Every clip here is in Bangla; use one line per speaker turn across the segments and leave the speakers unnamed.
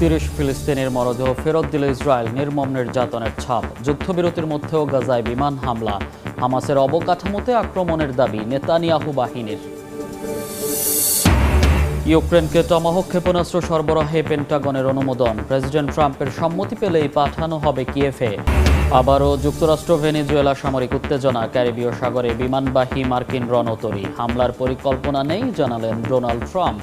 30 ফিলিস্তিনের মরদেহ ফেরত দিল ইসরায়েল, নির্মম নির্যাতনের ছাপ। যুদ্ধবিরতির মধ্যেও গাজায় বিমান হামলা, হামাসের অবকাঠামোতে আক্রমণের দাবি নেতানিয়াহু বাহিনীর। ইউক্রেনকে টমাহক ক্ষেপণাস্ত্র সরবরাহে পেন্টাগনের অনুমোদন, প্রেসিডেন্ট ট্রাম্পের সম্মতি পেলেই পাঠানো হবে কিয়েভে। আবারও যুক্তরাষ্ট্র ভেনেজুয়েলা সামরিক উত্তেজনা, ক্যারিবীয় সাগরে বিমানবাহী মার্কিন রণতরী, হামলার পরিকল্পনা নেই জানালেন ডোনাল্ড ট্রাম্প।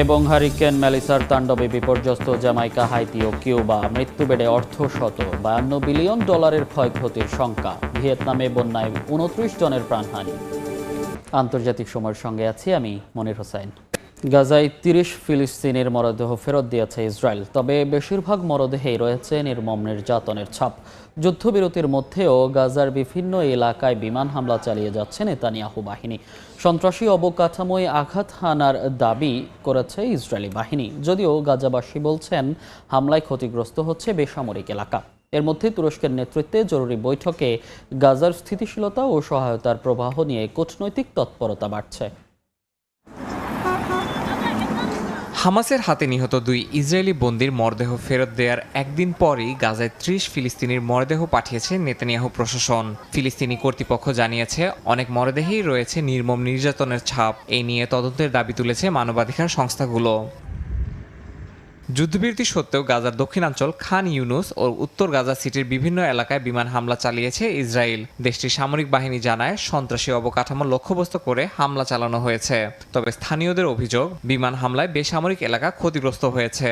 এবং হারিকেন মেলিসার তাণ্ডবে বিপর্যস্ত জামাইকা, হাইতি ও কিউবা, মৃত্যু বেড়ে অর্ধশত, $52 বিলিয়ন ক্ষয়ক্ষতির শঙ্কা। ভিয়েতনামে বন্যায় 29 জনের প্রাণহানি। আন্তর্জাতিক সময়ের সঙ্গে আছি আমি মনির হোসেন। গাজায় 30 ফিলিস্তিনের মরদেহ ফেরত দিয়েছে ইসরায়েল, তবে বেশিরভাগ মরদেহেই রয়েছে নির্মম নির্যাতনের ছাপ। যুদ্ধবিরতির মধ্যেও গাজার বিভিন্ন এলাকায় বিমান হামলা চালিয়ে যাচ্ছে নেতানিয়াহু বাহিনী। সন্ত্রাসী অবকাঠামোয় আঘাত হানার দাবি করেছে ইসরায়েলি বাহিনী, যদিও গাজাবাসী বলছেন হামলায় ক্ষতিগ্রস্ত হচ্ছে বেসামরিক এলাকা। এর মধ্যে তুরস্কের নেতৃত্বে জরুরি বৈঠকে গাজার স্থিতিশীলতা ও সহায়তার প্রবাহ নিয়ে কূটনৈতিক তৎপরতা বাড়ছে।
হামাসের হাতে নিহত 2 ইসরায়েলি বন্দীর মরদেহ ফেরত দেওয়ার একদিন পরই গাজায় 30 ফিলিস্তিনির মরদেহ পাঠিয়েছে নেতানিয়াহু প্রশাসন। ফিলিস্তিনি কর্তৃপক্ষ জানিয়েছে অনেক মরদেহেই রয়েছে নির্মম নির্যাতনের ছাপ। এই নিয়ে তদন্তের দাবি তুলেছে মানবাধিকার সংস্থাগুলো। যুদ্ধবিরতি সত্ত্বেও গাজার দক্ষিণাঞ্চল খান ইউনুস ও উত্তর গাজা সিটির বিভিন্ন এলাকায় বিমান হামলা চালিয়েছে ইসরায়েল। দেশটির সামরিক বাহিনী জানায় সন্ত্রাসী অবকাঠামো লক্ষ্যবস্তু করে হামলা চালানো হয়েছে। তবে স্থানীয়দের অভিযোগ, বিমান হামলায় বেসামরিক এলাকা ক্ষতিগ্রস্ত হয়েছে।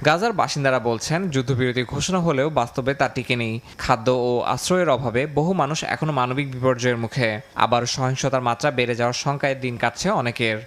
গাজার বাসিন্দারা বলছেন যুদ্ধবিরতি ঘোষণা হলেও বাস্তবে তা টিকে নেই। খাদ্য ও আশ্রয়ের অভাবে বহু মানুষ এখনো মানবিক বিপর্যয়ের মুখে। আবার সহিংসতার মাত্রা বেড়ে যাওয়ার শঙ্কায় দিন কাটছে অনেকের।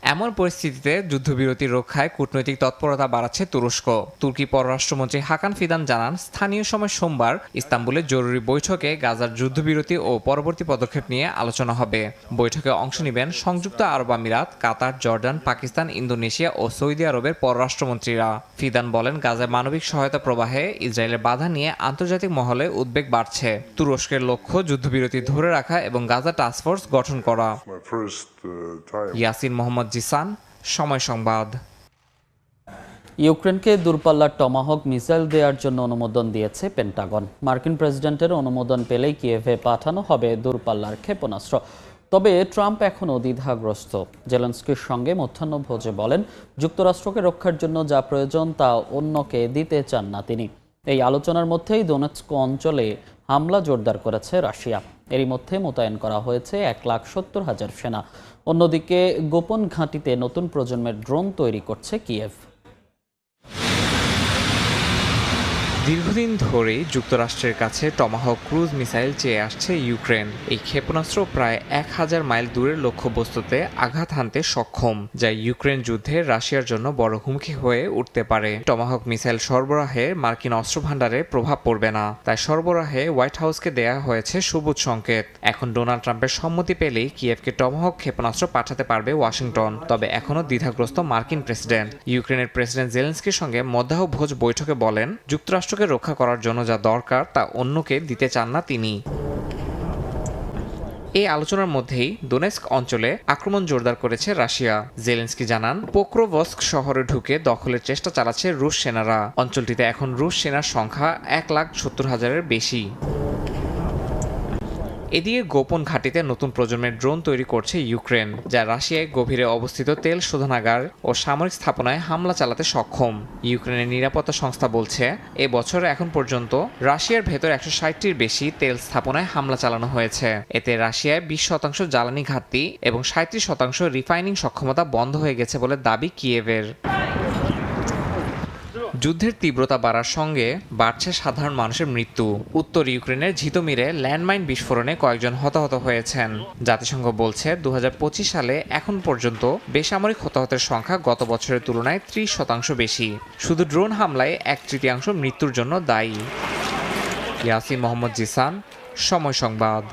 এমন পরিস্থিতিতে যুদ্ধবিরতি রক্ষায় কূটনৈতিক তৎপরতা বাড়াচ্ছে তুরস্ক। তুর্কি পররাষ্ট্রমন্ত্রী হাকান ফিদান জানান স্থানীয় সময় সোমবার ইস্তাম্বুলে জরুরি বৈঠকে গাজার যুদ্ধবিরতি ও পরবর্তী পদক্ষেপ নিয়ে আলোচনা হবে। বৈঠকে অংশ নেবেন সংযুক্ত আরব আমিরাত, কাতার, জর্ডান, পাকিস্তান, ইন্দোনেশিয়া ও সৌদি আরবের পররাষ্ট্রমন্ত্রীরা। ফিদান বলেন গাজায় মানবিক সহায়তা প্রবাহে ইসরায়েলের বাধা নিয়ে আন্তর্জাতিক মহলে উদ্বেগ বাড়ছে। তুরস্কের লক্ষ্য যুদ্ধবিরতি ধরে রাখা এবং গাজা টাস্কফোর্স গঠন করা। ইয়াসিন মোহাম্মদ জিসান, সময় সংবাদ।
ইউক্রেনকে দূরপাল্লার টমাহক মিসাইল দেওয়ার জন্য অনুমোদন দিয়েছে পেন্টাগন। মার্কিন প্রেসিডেন্টের অনুমোদন পেলেই কিয়েভে পাঠানো হবে দূরপাল্লার ক্ষেপণাস্ত্র। তবে ট্রাম্প এখনও দ্বিধাগ্রস্ত। জেলেনস্কির সঙ্গে মধ্যাহ্নভোজে বলেন যুক্তরাষ্ট্রকে রক্ষার জন্য যা প্রয়োজন তা অন্যকে দিতে চান না তিনি। এই আলোচনার মধ্যেই দোনেৎস্ক অঞ্চলে হামলা জোরদার করেছে রাশিয়া। এরই মধ্যে মোতায়েন করা হয়েছে 1,70,000 সেনা। অন্যদিকে গোপন ঘাঁটিতে নতুন প্রজন্মের ড্রোন তৈরি করছে কিয়েভ।
দীর্ঘদিন ধরেই যুক্তরাষ্ট্রের কাছে টমাহক ক্রুজ মিসাইল চেয়ে আসছে ইউক্রেন। এই ক্ষেপণাস্ত্র প্রায় 1000 মাইল দূরের লক্ষ্যবস্তুতে আঘাত হানতে সক্ষম, যা ইউক্রেন যুদ্ধে রাশিয়ার জন্য বড় হুমকি হয়ে উঠতে পারে। টমাহক মিসাইল সরবরাহে মার্কিন অস্ত্র ভাণ্ডারে প্রভাব পড়বে না, তাই সরবরাহে হোয়াইট হাউসকে দেয়া হয়েছে সবুজ সংকেত। এখন ডোনাল্ড ট্রাম্পের সম্মতি পেলেই কিয়েভকে টমাহক ক্ষেপণাস্ত্র পাঠাতে পারবে ওয়াশিংটন। তবে এখনও দ্বিধাগ্রস্ত মার্কিন প্রেসিডেন্ট। ইউক্রেনের প্রেসিডেন্ট জেলেনস্কির সঙ্গে মধ্যাহ্নভোজ বৈঠকে বলেন যুক্তরাষ্ট্র রক্ষা করার জন্য যা দরকার তা অন্যকে দিতে চান না তিনি। এই আলোচনার মধ্যেই দোনেৎস্ক অঞ্চলে আক্রমণ জোরদার করেছে রাশিয়া। জেলেনস্কি জানান পোক্রোভস্ক শহরে ঢুকে দখলের চেষ্টা চালাচ্ছে রুশ সেনারা। অঞ্চলটিতে এখন রুশ সেনার সংখ্যা 1,70,000-এর বেশি। এদিকে গোপন ঘাঁটিতে নতুন প্রজন্মের ড্রোন তৈরি করছে ইউক্রেন, যা রাশিয়ায় গভীরে অবস্থিত তেল শোধনাগার ও সামরিক স্থাপনায় হামলা চালাতে সক্ষম। ইউক্রেনের নিরাপত্তা সংস্থা বলছে এ বছর এখন পর্যন্ত রাশিয়ার ভেতর 160টির বেশি তেল স্থাপনায় হামলা চালানো হয়েছে। এতে রাশিয়ায় 20% জ্বালানি ঘাটতি এবং 37% রিফাইনিং সক্ষমতা বন্ধ হয়ে গেছে বলে দাবি কিয়েভের। যুদ্ধের তীব্রতা বাড়ার সঙ্গে বাড়ছে সাধারণ মানুষের মৃত্যু। উত্তর ইউক্রেনের ঝিতোমিরে ল্যান্ডমাইন বিস্ফোরণে কয়েকজন হতাহত হয়েছেন। জাতিসংঘ বলছে 2025 সালে এখন পর্যন্ত বেসামরিক হতাহতের সংখ্যা গত বছরের তুলনায় 30% বেশি। শুধু ড্রোন হামলায় 1/3 মৃত্যুর জন্য দায়ী। ইয়াসিন মোহাম্মদ জিসান, সময় সংবাদ।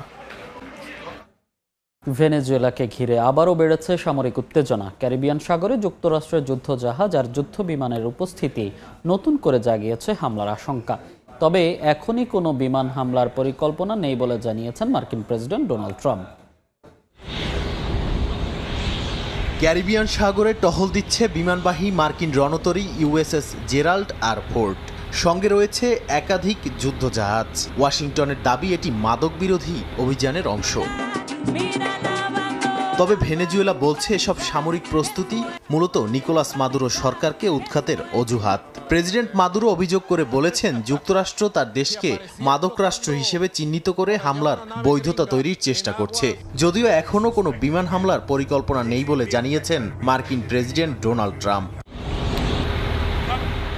ভেনেজুয়েলাকে ঘিরে আবারও বেড়েছে সামরিক উত্তেজনা। ক্যারিবিয়ান সাগরে যুক্তরাষ্ট্রের যুদ্ধজাহাজ আর যুদ্ধ বিমানের উপস্থিতি নতুন করে জাগিয়েছে হামলার আশঙ্কা। তবে এখনই কোনো বিমান হামলার পরিকল্পনা নেই বলে জানিয়েছেন মার্কিন প্রেসিডেন্ট ডোনাল্ড ট্রাম্প।
ক্যারিবিয়ান সাগরে টহল দিচ্ছে বিমানবাহী মার্কিন রণতরী ইউএসএস জেরাল্ড আর ফোর্ড। সঙ্গে রয়েছে একাধিক যুদ্ধজাহাজ। ওয়াশিংটনের দাবি এটি মাদক বিরোধী অভিযানের অংশ। তবে ভেনেজুয়েলা বলছে এসব সামরিক প্রস্তুতি মূলত নিকোলাস মাদুরো সরকারকে উৎখাতের অজুহাত। প্রেসিডেন্ট মাদুরো অভিযোগ করে বলেছেন যুক্তরাষ্ট্র তার দেশকে মাদক রাষ্ট্র হিসেবে চিহ্নিত করে হামলার বৈধতা তৈরির চেষ্টা করছে। যদিও এখনও কোনো বিমান হামলার পরিকল্পনা নেই বলে জানিয়েছেন মার্কিন প্রেসিডেন্ট ডোনাল্ড ট্রাম্প।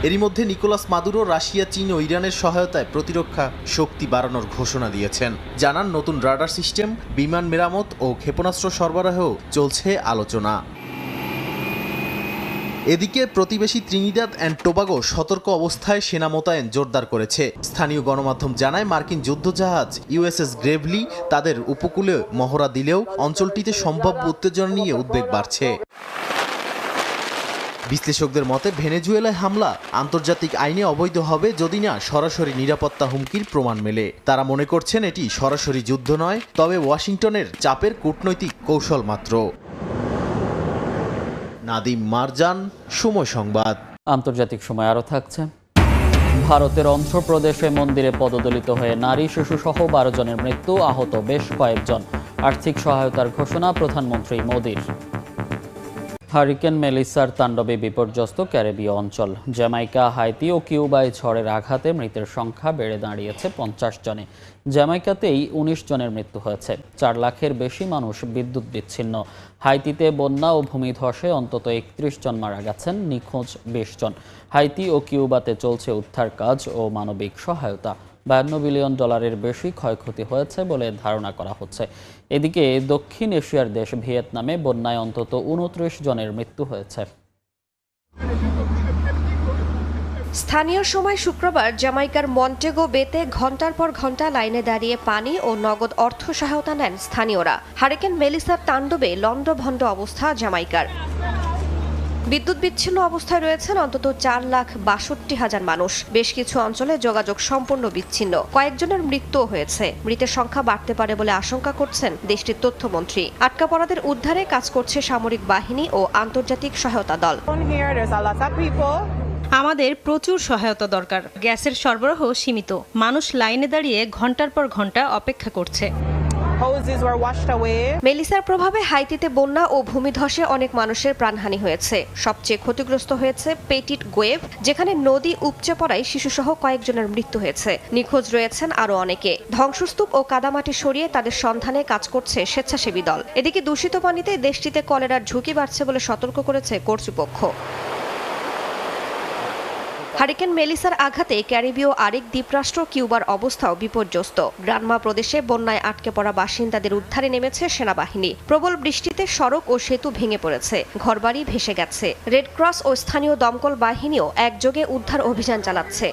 এরই মধ্যে নিকোলাস মাদুরো রাশিয়া, চীন ও ইরানের সহায়তায় প্রতিরক্ষা শক্তি বাড়ানোর ঘোষণা দিয়েছেন। জানান নতুন রাডার সিস্টেম, বিমান মেরামত ও ক্ষেপণাস্ত্র সরবরাহেও চলছে আলোচনা। এদিকে প্রতিবেশী ত্রিনিদাদ অ্যান্ড টোবাগো সতর্ক অবস্থায় সেনা মোতায়েন জোরদার করেছে। স্থানীয় গণমাধ্যম জানায় মার্কিন যুদ্ধজাহাজ ইউএসএস গ্রেভলি তাদের উপকূলে মহড়া দিলেও অঞ্চলটিতে সম্ভাব্য উত্তেজনা নিয়ে উদ্বেগ বাড়ছে। বিশ্লেষকদের মতে ভেনেজুয়েলায় হামলা আন্তর্জাতিক আইনে অবৈধ হবে যদি না সরাসরি নিরাপত্তা হুমকির প্রমাণ মেলে। তারা মনে করছেন এটি সরাসরি যুদ্ধ নয়, তবে ওয়াশিংটনের চাপের কূটনৈতিক কৌশল মাত্র। নাদিম মারজান, সময় সংবাদ।
আন্তর্জাতিক সময় আরও থাকছে। ভারতের অন্ধ্রপ্রদেশে মন্দিরে পদদলিত হয়ে নারী শিশুসহ 12 জনের মৃত্যু, আহত বেশ কয়েকজন। আর্থিক সহায়তার ঘোষণা প্রধানমন্ত্রী মোদির। হারিকেন মেলিসার তাণ্ডবে বিপর্যস্ত ক্যারিবীয় অঞ্চল। জ্যামাইকা, হাইতি ও কিউবায় ঝড়ের আঘাতে মৃতের সংখ্যা বেড়ে দাঁড়িয়েছে 50 জনে। জ্যামাইকাতেই 19 জনের মৃত্যু হয়েছে। 4 লাখের বেশি মানুষ বিদ্যুৎ বিচ্ছিন্ন। হাইতিতে বন্যা ও ভূমিধসে অন্তত 31 জন মারা গেছেন, নিখোঁজ 20 জন। হাইতি ও কিউবাতে চলছে উদ্ধার কাজ ও মানবিক সহায়তা। $52 বিলিয়ন বেশি ক্ষয়ক্ষতি হয়েছে বলে ধারণা করা হচ্ছে। এদিকে দক্ষিণ এশিয়ার দেশ ভিয়েতনামে বন্যায় অন্তত 29 জনের মৃত্যু হয়েছে।
স্থানীয় সময় শুক্রবার জ্যামাইকার মন্টেগো বেতে ঘণ্টার পর ঘণ্টা লাইনে দাঁড়িয়ে পানি ও নগদ অর্থ সহায়তা নেন স্থানীয়রা। হারিকেন মেলিসার তাণ্ডবে লণ্ডভণ্ড অবস্থা জ্যামাইকার। বিদ্যুৎ বিচ্ছিন্ন অবস্থায় রয়েছেন অন্তত 4,62,000 মানুষ। বেশ কিছু অঞ্চলে যোগাযোগ সম্পূর্ণ বিচ্ছিন্ন। কয়েকজনের মৃত্যুও হয়েছে। মৃতের সংখ্যা বাড়তে পারে বলে আশঙ্কা করছেন দেশটির তথ্যমন্ত্রী। আটকা পড়াদের উদ্ধারে কাজ করছে সামরিক বাহিনী ও আন্তর্জাতিক সহায়তা দল।
আমাদের প্রচুর সহায়তা দরকার। গ্যাসের সরবরাহ সীমিত। মানুষ লাইনে দাঁড়িয়ে ঘণ্টার পর ঘণ্টা অপেক্ষা করছে।
মেলিসার প্রভাবে হাইতিতে বন্যা ও ভূমিধসে অনেক মানুষের প্রাণহানি হয়েছে। সবচেয়ে ক্ষতিগ্রস্ত হয়েছে পেটিট গোয়েভ, যেখানে নদী উপচে পড়ায় শিশুসহ কয়েকজনের মৃত্যু হয়েছে। নিখোঁজ রয়েছেন আরও অনেকে। ধ্বংসস্তূপ ও কাদামাটি সরিয়ে তাদের সন্ধানে কাজ করছে স্বেচ্ছাসেবী দল। এদিকে দূষিত পানিতে দেশটিতে কলেরার ঝুঁকি বাড়ছে বলে সতর্ক করেছে কর্তৃপক্ষ। হারিকেন মেলিসার আঘাতে ক্যারিবীয় আরেক দ্বীপরাষ্ট্র কিউবার অবস্থাও বিপর্যস্ত। গ্রানমা প্রদেশে বন্যায় আটকে পড়া বাসিন্দাদের উদ্ধারে নেমেছে সেনাবাহিনী। প্রবল বৃষ্টিতে সড়ক ও সেতু ভেঙে পড়েছে, ঘরবাড়ি ভেসে গেছে। রেড ক্রস ও স্থানীয় দমকল বাহিনীও একযোগে উদ্ধার অভিযান চালাচ্ছে।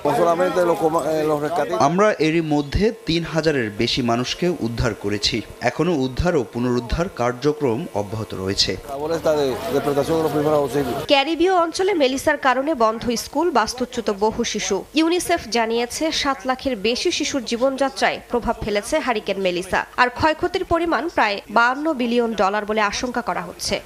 আমরা এরই মধ্যে 3000-এর বেশি মানুষকে উদ্ধার করেছি। এখনো উদ্ধার ও পুনরুদ্ধার কার্যক্রম অব্যাহত রয়েছে।
ক্যারিবীয় অঞ্চলে মেলিসার কারণে বন্ধ স্কুল, বাস্তুচ্যুত বহু শিশু। ইউনিসেফ জানিয়েছে 7 লাখের বেশি শিশুর জীবনযাত্রায় প্রভাব ফেলেছে হারিকেন মেলিসা। আর ক্ষয়ক্ষতির পরিমাণ প্রায় $52 বিলিয়ন বলে আশঙ্কা করা হচ্ছে।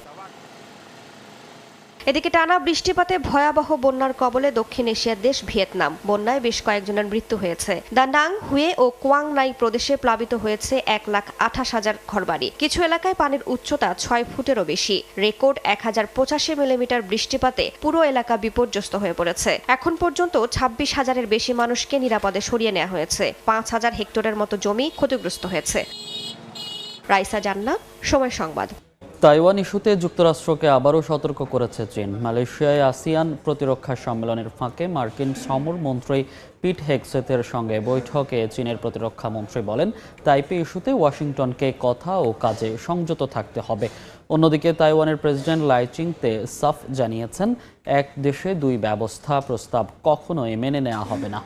এদিকে টানা বৃষ্টিপাতে ভয়াবহ বন্যার কবলে দক্ষিণ এশিয়ার দেশ ভিয়েতনাম। বন্যায় বেশ কয়েকজনের মৃত্যু হয়েছে। দা নাং, হুয়ে ও কোয়াং নাই প্রদেশে প্লাবিত হয়েছে 1,28,000 ঘরবাড়ি। কিছু এলাকায় পানির উচ্চতা 6 ফুটেরও বেশি। রেকর্ড 1085 মিলিমিটার বৃষ্টিপাতে পুরো এলাকা বিপর্যস্ত হয়ে পড়েছে। এখন পর্যন্ত 26,000-এর বেশি মানুষকে নিরাপদে সরিয়ে নেওয়া হয়েছে। 5,000 হেক্টরের মতো জমি ক্ষতিগ্রস্ত হয়েছে। রাইসা জান্নাত, সময় সংবাদ।
তাইওয়ান ইস্যুতে যুক্তরাষ্ট্রকে আবারও সতর্ক করেছে চীন। মালয়েশিয়ায় আসিয়ান প্রতিরক্ষা সম্মেলনের ফাঁকে মার্কিন সমরমন্ত্রী পিট হেগসেথের সঙ্গে বৈঠকে চীনের প্রতিরক্ষা মন্ত্রী বলেন, তাইপে ইস্যুতে ওয়াশিংটনকে কথা ও কাজে সংযত থাকতে হবে। অন্যদিকে তাইওয়ানের প্রেসিডেন্ট লাই চিং-তে সাফ জানিয়েছেন, এক দেশে দুই ব্যবস্থা প্রস্তাব কখনোই মেনে নেওয়া হবে না।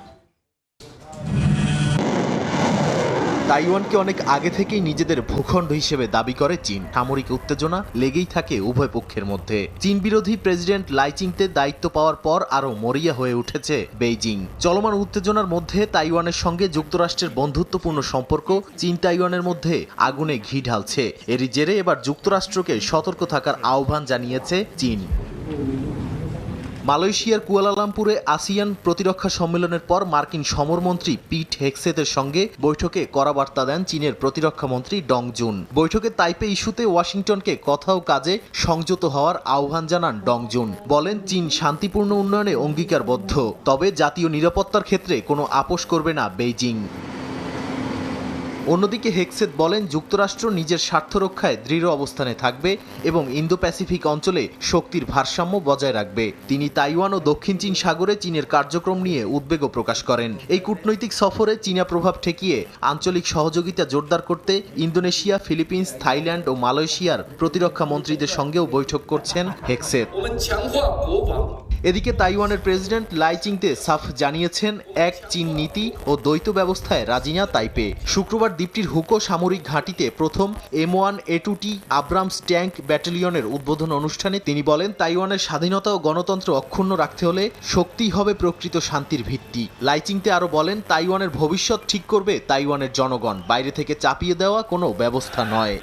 তাইওয়ানকে অনেক আগে থেকেই নিজেদের ভূখণ্ড হিসেবে দাবি করে চীন। সামরিক উত্তেজনা লেগেই থাকে উভয় পক্ষের মধ্যে। চীন বিরোধী প্রেসিডেন্ট লাই চিংতে দায়িত্ব পাওয়ার পর আরও মরিয়া হয়ে উঠেছে বেইজিং। চলমান উত্তেজনার মধ্যে তাইওয়ানের সঙ্গে যুক্তরাষ্ট্রের বন্ধুত্বপূর্ণ সম্পর্ক চীন তাইওয়ানের মধ্যে আগুনে ঘি ঢালছে। এরই জেরে এবার যুক্তরাষ্ট্রকে সতর্ক থাকার আহ্বান জানিয়েছে চীন। মালয়েশিয়ার কুয়ালালামপুরে আসিয়ান প্রতিরক্ষা সম্মেলনের পর মার্কিন সমরমন্ত্রী পিট হেগসেথের সঙ্গে বৈঠকে কড়া বার্তা দেন চীনের প্রতিরক্ষা মন্ত্রী ডং জুন। বৈঠকে তাইপে ইস্যুতে ওয়াশিংটনকে কথা ও কাজে সংযত হওয়ার আহ্বান জানান ডং জুন। বলেন চীন শান্তিপূর্ণ উন্নয়নে অঙ্গীকারবদ্ধ, তবে জাতীয় নিরাপত্তার ক্ষেত্রে কোনো আপোষ করবে না বেইজিং। অন্যদিকে হেগসেথ বলেন যুক্তরাষ্ট্র নিজের স্বার্থ রক্ষায় দৃঢ় অবস্থানে থাকবে এবং ইন্দো প্যাসিফিক অঞ্চলে শক্তির ভারসাম্য বজায় রাখবে। তিনি তাইওয়ান ও দক্ষিণ চীন সাগরে চীনের কার্যক্রম নিয়ে উদ্বেগও প্রকাশ করেন। এই কূটনৈতিক সফরে চীনা প্রভাব ঠেকিয়ে আঞ্চলিক সহযোগিতা জোরদার করতে ইন্দোনেশিয়া, ফিলিপিন্স, থাইল্যান্ড ও মালয়েশিয়ার প্রতিরক্ষা মন্ত্রীদের সঙ্গেও বৈঠক করছেন হেগসেথ। এদিকে তাইওয়ানের প্রেসিডেন্ট লাই চিংতে সাফ জানিয়েছেন এক চীন নীতি ও দ্বৈত ব্যবস্থায় রাজি না তাইপে। শুক্রবার দ্বীপটির হুকো সামরিক ঘাঁটিতে প্রথম M1A2T আব্রামস ট্যাঙ্ক ব্যাটালিয়নের উদ্বোধন অনুষ্ঠানে তিনি বলেন তাইওয়ানের স্বাধীনতা ও গণতন্ত্র অক্ষুণ্ণ রাখতে হলে শক্তিই হবে প্রকৃত শান্তির ভিত্তি। লাই চিংতে আরও বলেন তাইওয়ানের ভবিষ্যৎ ঠিক করবে তাইওয়ানের জনগণ, বাইরে থেকে চাপিয়ে দেওয়া কোনো ব্যবস্থা নয়।